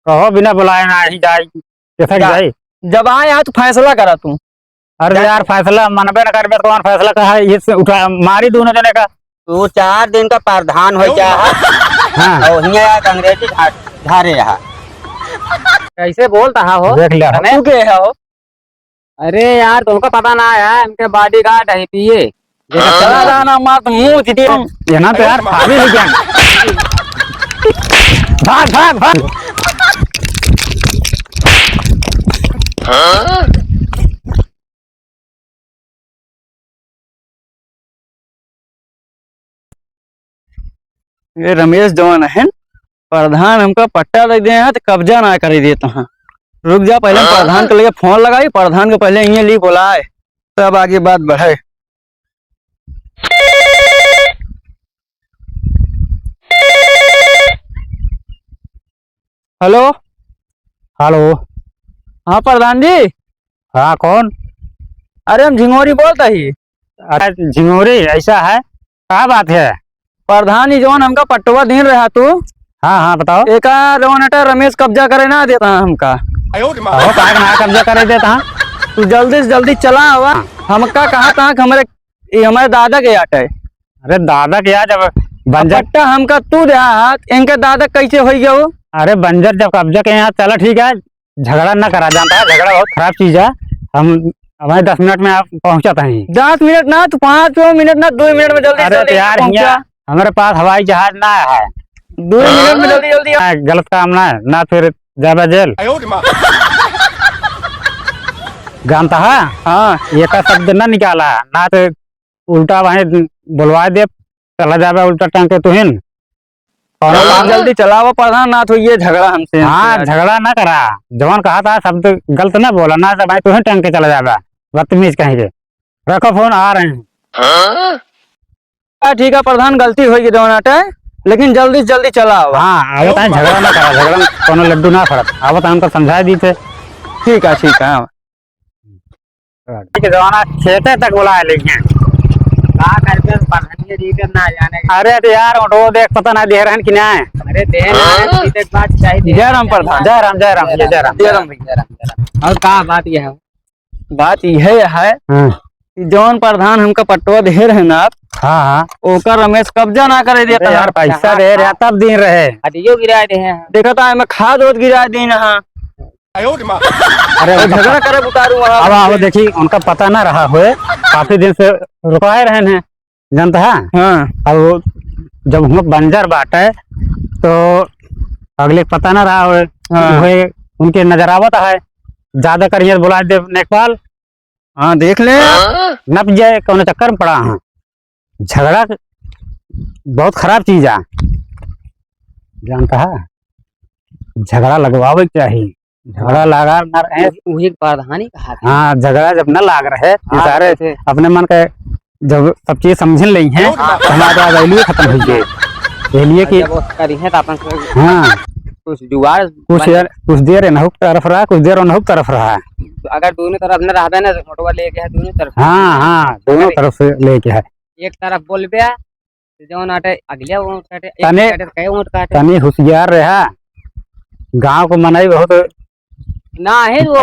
कहो बिना बुलाए ना ही जाए कैसे जाए। जब आए यहाँ तो फैसला करा तू। अरे यार फैसला मनबे न करबे कौन फैसला का है ये उठा मारी दोनों जने का। तू 4 दिन का प्रावधान हो क्या है हाँ और हियाँ अंग्रेजी झारे यहाँ कैसे बोल रहा हो? देख लिया तू के हो? अरे यार तुमको पता ना है इनके बॉडी गार्ड है पिए चला जाना मत मुंह ये ना तो यार भाभी है क्या। भाग भाग भाग। ये रमेश जवान है प्रधान हमका पट्टा दे दे हैं तो कब्जा ना कर देता है। रुक जा पहले प्रधान के लिए फोन लगाई प्रधान को पहले ये ली बुलाए तब आगे बात बढ़े। हेलो हेलो हाँ प्रधान जी। हाँ कौन। अरे हम झिंगोरी बोलता ही। अरे झिंगोरी ऐसा है क्या बात है। प्रधान जी जवान हमका पट्टवा दिन रहा तू। हाँ हाँ बताओ। एक जवान रमेश कब्जा करे ना देता हमका। ना कब्जा कर देता। तू जल्दी से जल्दी चला हुआ हमका कहा था कि हमारे दादा के आटे। अरे दादा क्या जब बंजर पट्टा हमका तू दे हाथ इनके दादा कैसे हो गया वो। अरे बंजर जब कब्जा के यहाँ चलो ठीक है झगड़ा ना करा जानता है झगड़ा बहुत खराब चीज है। हम हमारे 10 मिनट में आप पहुंचाता है। 10 मिनट ना तो 5 मिनट ना 2 मिनट में जल्दी। अरे यार हमारे पास हवाई जहाज ना है 2 मिनट में जल्दी जल्दी। गलत काम ना है ना फिर जाबा जेल जानता है। हाँ ये का शब्द ना निकाला ना तो उल्टा वहीं बुलवा दे चला जाबा उल्टा टांग के तुहिन। जल्दी चलाओ प्रधान ना तो ये झगड़ा हमसे। हाँ झगड़ा ना करा जवान कहा था शब्द गलत ना बोला ना तो भाई तुहिन टांग के चला जाबा बदतमीज कहीं के। रखो फोन आ रहे हैं। ठीक है प्रधान गलती होगी जवान लेकिन जल्दी से जल्दी चलाओ। हाँ आवत है झगड़ा ना करा झगड़ा कोनो लड्डू ना फरत आवत हमको समझा दी थे। ठीक है जवाना खेते तक बुलाए लेकिन अरे तो यार वो देख पता ना दे रहे हैं कि ना है। अरे बात चाहिए। जय राम प्रधान। जय राम जय राम जय राम जय राम जय राम। और कहा बात यह है बात यह है कि जौन प्रधान हमका पट्टवा दे रहे ना आप। हाँ हाँ ओकर रमेश कब्जा ना करे देता यार पैसा दे रहे तब दिन रहे गिरा दे देखा था मैं खाद वोद गिरा दी ना। अरे झगड़ा करे उतारू अब आओ देखी उनका पता ना रहा हुए काफी दिन से रुकाए रहे हैं जानता है। हाँ अब जब हम लोग बंजर बाटे तो अगले पता ना रहा हुए। हाँ। उनके नजर आवत है ज्यादा करियर बुला दे नेपाल। हाँ देख ले नप जाए कौन चक्कर में पड़ा है। झगड़ा बहुत खराब चीज है जानता है झगड़ा लगवावे चाहिए। झगड़ा लगा न रहे प्रधान ही कहा। हाँ झगड़ा जब न लाग रहे सारे अपने मन के जब सब चीज समझ ली है हमारा वैल्यू खत्म हो गई इसलिए कि हाँ कुछ जुगाड़ कुछ देर इनहुक तरफ रहा कुछ देर उनहुक तरफ रहा। अगर दोनों तरफ न रहबे ना फोटो लेके है दोनों तरफ। हाँ हाँ दोनों तरफ से लेके है। एक तरफ बोलबे जौन आटे अगले वो काटे तने कई ऊंट काटे तनी होशियार रहा गांव को मनाई बहुत ना है वो।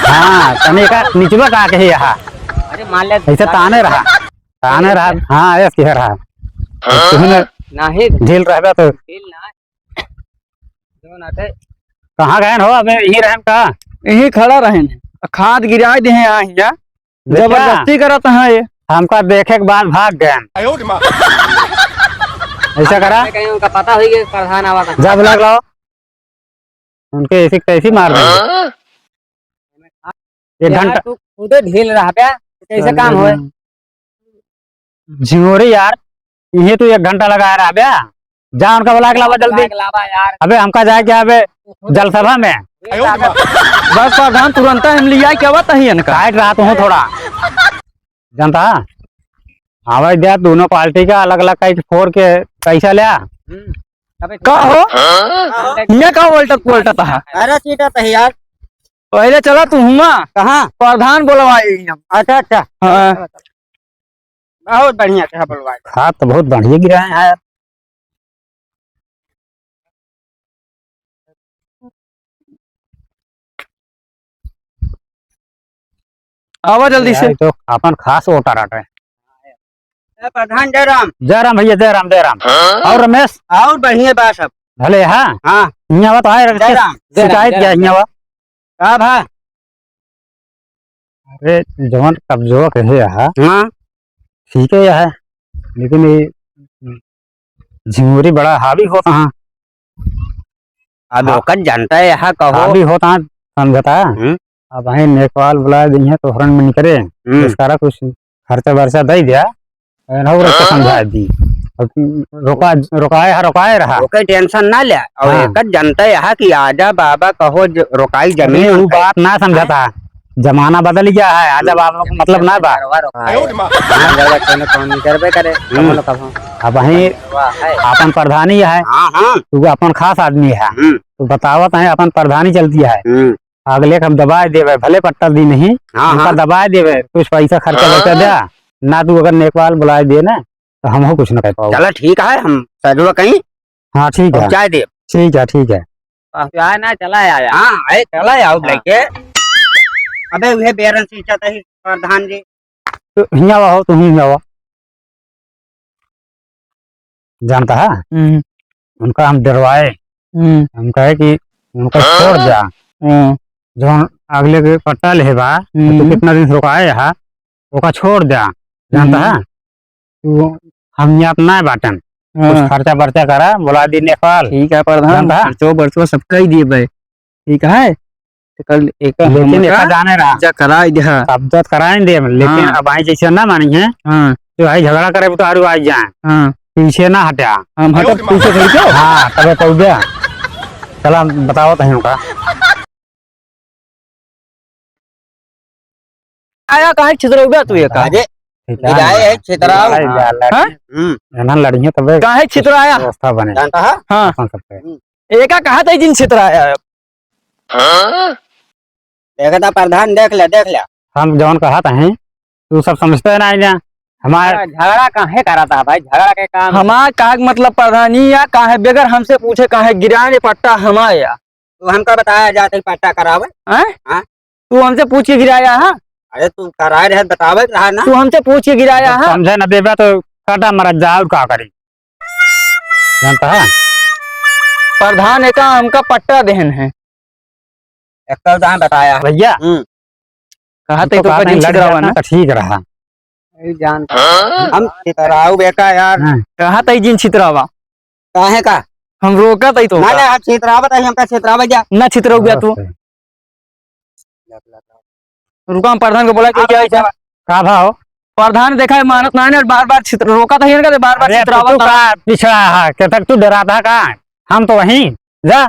हाँ तने का निचवा का के यहाँ अरे मान ले ऐसे ताने रहा हाँ ऐसे कह रहा तुम्हें ना है झेल रहा तो झेल ना जौन आटे कहाँ गए हो अबे यही रहन का यही खड़ा रहे खाद गिरा दे हैं यहाँ जबरदस्ती करत है ये हमका देखे के बाद भाग गए ऐसा करा उनका पता हो गया प्रधान आवा था जब लग लो उनके ऐसी कैसी मार देंगे 1 घंटा खुद ढील रहा कैसे काम हो। झिंगोरी यार ये तो 1 घंटा लगा रहा बे जा उनका बुला के लावा जल्दी। अबे हमका जाए क्या अबे जलसभा में बस प्रधान तुरंत हम लिया क्या बात है इनका काट रहा तो हूँ थोड़ा जानता आवाज दिया दोनों पार्टी का अलग अलग कई फोड़ के पैसा लिया का हो ये का बोलता था। अरे चीटा था यार पहले चला तू हुआ कहाँ प्रधान बोलवाई। अच्छा अच्छा हाँ बहुत बढ़िया था बोलवाई। खाद तो बहुत बढ़िया गिरा है यार। आवा जल्दी से। यार, तो अपन खास वोटर आटे। ए, प्रधान जयराम जयराम भैया, जयराम जयराम। और रमेश और बढ़िया बा सब। भले हाँ हाँ यहाँ तो आए जयराम शिकायत क्या यहाँ का भा अरे जवन कब्जो कहे यहाँ हाँ ठीक है यह लेकिन ये झिंगुरी बड़ा हावी होता है। अब ओकर जनता है यहाँ कहो। हावी होता है समझता हम्म। अब वहीं नेपाल बुला दी है तो हरण में निकले इसका कुछ खर्चा वर्चा दे दिया और उसको समझा दी। अब रोकाए रहा ओके टेंशन ना ले और हाँ। एकर जनता है यहाँ की आजा बाबा कहो रोकाई अरे जमीन वो बात ना समझता जमाना बदल गया है आजा बाबा को मतलब ना बा करबे करे अब वहीं अपन प्रधानी है हाँ हाँ तू अपन खास आदमी है हम्म, तू बतावत है अपन प्रधानी चलती है हम्म, अगले के हम दबा देवे भले पट्टा दी नहीं हाँ उनका हाँ दबा देवे कुछ पैसा खर्चा वर्चा दे ना तू अगर नेपाल बुलाए दे ना तो हम कुछ ना कह पाओ। चलो ठीक है हम सजवा कहीं हाँ ठीक है पहुँचा दे। ठीक है ठीक है आया ना चला आया हाँ आए चला आओ लेके अबे वह बेरन सींचा ही प्रधान जी तो हिया हो तुम हिया हो जानता है उनका हम डरवाए हम कहे कि उनका छोड़ जा जो अगले के पट्टा ले बा तो कितना दिन से रुकाए है ओका छोड़ दे जानता है तू हम यहाँ अपना बाटन कुछ खर्चा बर्चा करा बुला दी नेपाल ठीक है प्रधान जानता है? खर्चो बर्चो सबका ही दिए भाई ठीक है तो कल एक लेकिन एक जाने रहा जा करा दिया शब्द कराएंगे लेकिन हाँ। अब आई जैसे ना मानी है हाँ तो भाई झगड़ा करे तो आरू आ जाए हाँ पीछे ना हटा हम हटो पीछे चल जाओ हाँ तबे पहुंच गया चला बताओ तही का आया कहाँ छितर हो गया तू ये का अरे गिराए है छितराव ना लड़िए तबे कहाँ छितर आया व्यवस्था बने जानता है हाँ अपन सबके एका कहा था जिन छितर आया देखा प्रधान देख ले हम जौन कहा था तू सब समझते है ना इन्हें हमारे झगड़ा काहे करा था भाई झगड़ा के काम हमारा का मतलब प्रधानी या काहे बगैर हमसे पूछे काहे गिराने पट्टा हमारा तू हमका बताया जाते पट्टा करावे हैं हाँ? तू हमसे पूछ के गिराया है अरे तू कराए रहे बतावे रहा ना तू हमसे पूछ के गिराया है समझे न देवे तो काटा मर जाओ का करी जानता है प्रधान एका हमका पट्टा देहन है एक तो बताया भैया कहा तो तो नहीं लड़ जाता तो ठीक रहा जानता हम छितराऊ बेका यार कहा था जिन छितरावा काहे का हम रोका था तो ना ना छितरावा बताइए हमका छितरावा जा ना छितर हो गया तू रुका हम प्रधान को बोला कि क्या है का भाव प्रधान देखा है मानत ना और बार बार छितर रोका था इनका बार बार अरे छितरावा तू था। का पिछड़ा है क्या तक तू डरा था का हम तो वहीं जा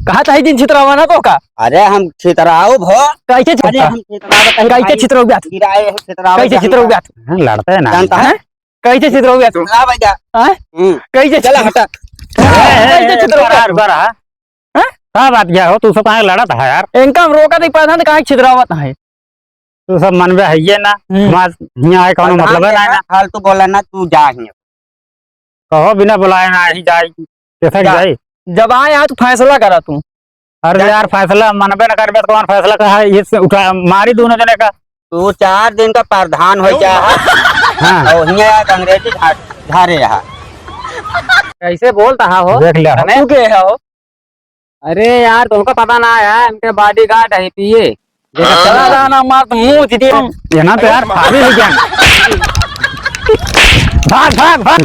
कहा था जिन छितरावा ना तो का अरे हम छितराऊ भो कैसे अरे हम छितरावा कैसे छितर हो गया तू गिराए है छितरावा कैसे छितर हो गया तू हाँ, लड़ते है ना जानता है कैसे छितर हो गया तू छितरावा जा हैं? कैसे चला छितर- हटा कैसे छितर हो गया तू? हैं? का बात क्या हो तू सब कहाँ लड़ा था यार इनका हम रोका था प्रधान कहा छितरावा है तू सब मन में है ये ना हमार यहाँ आए कौन मतलब है ना फालतू बोला ना तू जा ही कहो बिना बुलाए ना ही जाए कैसे जा। जाए जब आए यहाँ तो फैसला करा तू अरे यार फैसला मनबे न करबे तो कौन फैसला का है ये उठा मारी दोनों जने का तू 4 दिन का प्रधान हो जा हाँ और यहाँ अंग्रेजी झारे यहाँ कैसे बोलता हो देख लिया तू के हो अरे यार तुमको पता ना है इनके बॉडी गार्ड है पिए चला जाना मार तो मुंह दीदी ये ना तो यार फाड़ी हो गया भाग भाग भाग